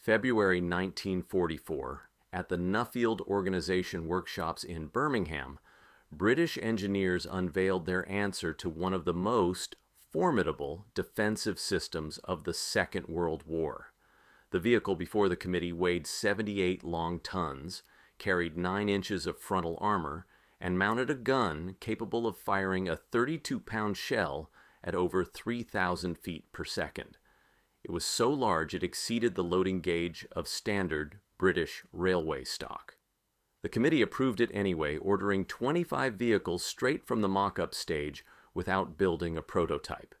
February 1944, at the Nuffield Organization workshops in Birmingham, British engineers unveiled their answer to one of the most formidable defensive systems of the Second World War. The vehicle before the committee weighed 78 long tons, carried 9 inches of frontal armor, and mounted a gun capable of firing a 32-pound shell at over 3,000 feet per second. It was so large it exceeded the loading gauge of standard British railway stock. The committee approved it anyway, ordering 25 vehicles straight from the mock-up stage without building a prototype.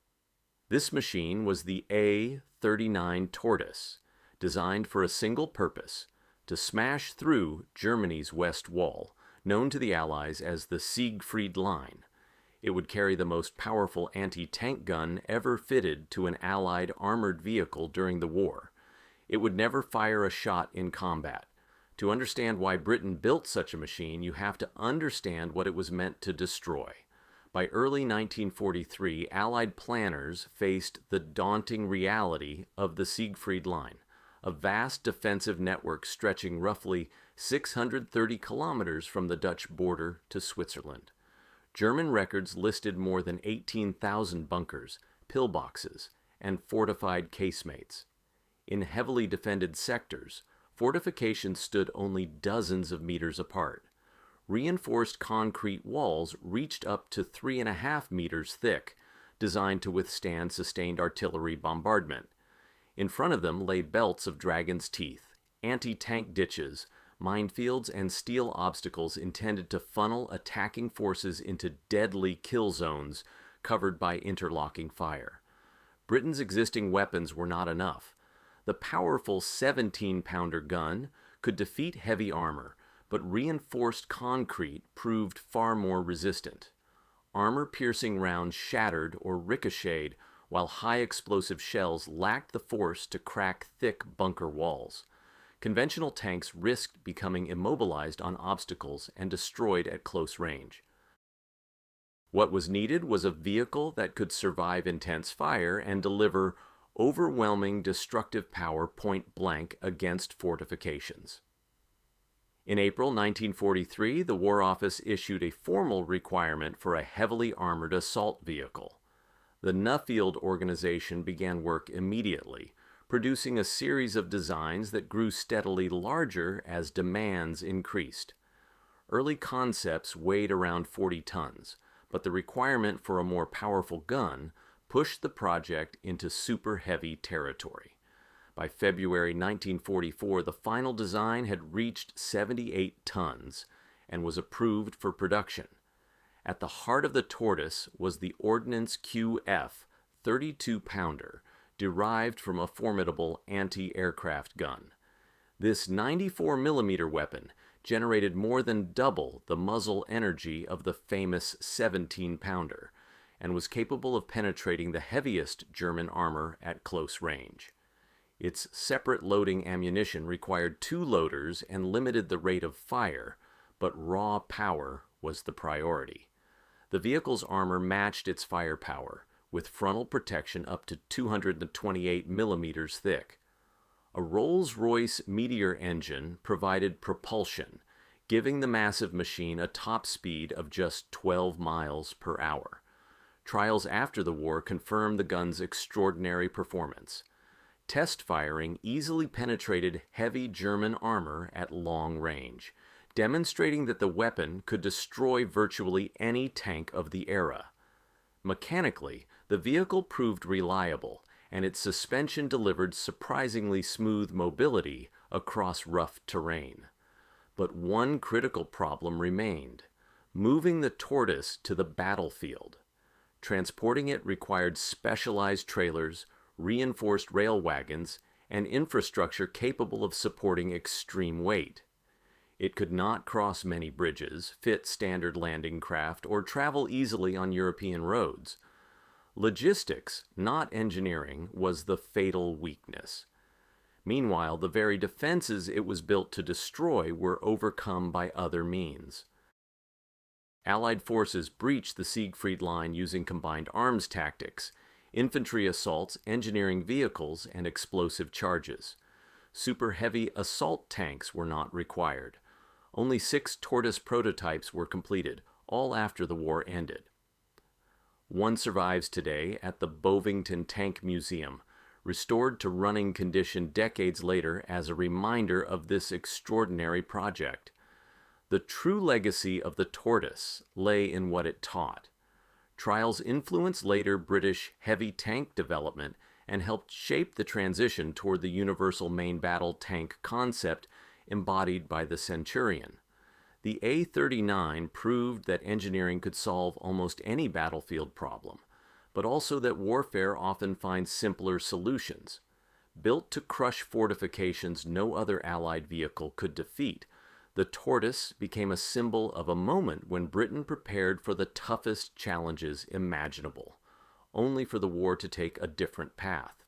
This machine was the A-39 Tortoise, designed for a single purpose: to smash through Germany's West Wall, known to the Allies as the Siegfried Line. It would carry the most powerful anti-tank gun ever fitted to an Allied armored vehicle during the war. It would never fire a shot in combat. To understand why Britain built such a machine, you have to understand what it was meant to destroy. By early 1943, Allied planners faced the daunting reality of the Siegfried Line, a vast defensive network stretching roughly 630 kilometers from the Dutch border to Switzerland. German records listed more than 18,000 bunkers, pillboxes, and fortified casemates. In heavily defended sectors, fortifications stood only dozens of meters apart. Reinforced concrete walls reached up to 3.5 meters thick, designed to withstand sustained artillery bombardment. In front of them lay belts of dragon's teeth, anti-tank ditches, minefields, and steel obstacles intended to funnel attacking forces into deadly kill zones covered by interlocking fire. Britain's existing weapons were not enough. The powerful 17-pounder gun could defeat heavy armor, but reinforced concrete proved far more resistant. Armor-piercing rounds shattered or ricocheted, while high-explosive shells lacked the force to crack thick bunker walls. Conventional tanks risked becoming immobilized on obstacles and destroyed at close range. What was needed was a vehicle that could survive intense fire and deliver overwhelming destructive power point blank against fortifications. In April 1943, the War Office issued a formal requirement for a heavily armored assault vehicle. The Nuffield Organization began work immediately, producing a series of designs that grew steadily larger as demands increased. Early concepts weighed around 40 tons, but the requirement for a more powerful gun pushed the project into super-heavy territory. By February 1944, the final design had reached 78 tons and was approved for production. At the heart of the Tortoise was the Ordnance QF 32-pounder, derived from a formidable anti-aircraft gun. This 94mm weapon generated more than double the muzzle energy of the famous 17-pounder, and was capable of penetrating the heaviest German armor at close range. Its separate loading ammunition required 2 loaders and limited the rate of fire, but raw power was the priority. The vehicle's armor matched its firepower, with frontal protection up to 228 millimeters thick. A Rolls-Royce Meteor engine provided propulsion, giving the massive machine a top speed of just 12 miles per hour. Trials after the war confirmed the gun's extraordinary performance. Test firing easily penetrated heavy German armor at long range, demonstrating that the weapon could destroy virtually any tank of the era. Mechanically, the vehicle proved reliable, and its suspension delivered surprisingly smooth mobility across rough terrain. But one critical problem remained: moving the Tortoise to the battlefield. Transporting it required specialized trailers, reinforced rail wagons, and infrastructure capable of supporting extreme weight. It could not cross many bridges, fit standard landing craft, or travel easily on European roads. Logistics, not engineering, was the fatal weakness. Meanwhile, the very defenses it was built to destroy were overcome by other means. Allied forces breached the Siegfried Line using combined arms tactics, infantry assaults, engineering vehicles, and explosive charges. super heavy assault tanks were not required. Only 6 Tortoise prototypes were completed, all after the war ended. One survives today at the Bovington Tank Museum, restored to running condition decades later as a reminder of this extraordinary project. The true legacy of the Tortoise lay in what it taught. Trials influenced later British heavy tank development and helped shape the transition toward the universal main battle tank concept embodied by the Centurion. The A-39 proved that engineering could solve almost any battlefield problem, but also that warfare often finds simpler solutions. Built to crush fortifications no other Allied vehicle could defeat, the Tortoise became a symbol of a moment when Britain prepared for the toughest challenges imaginable, only for the war to take a different path.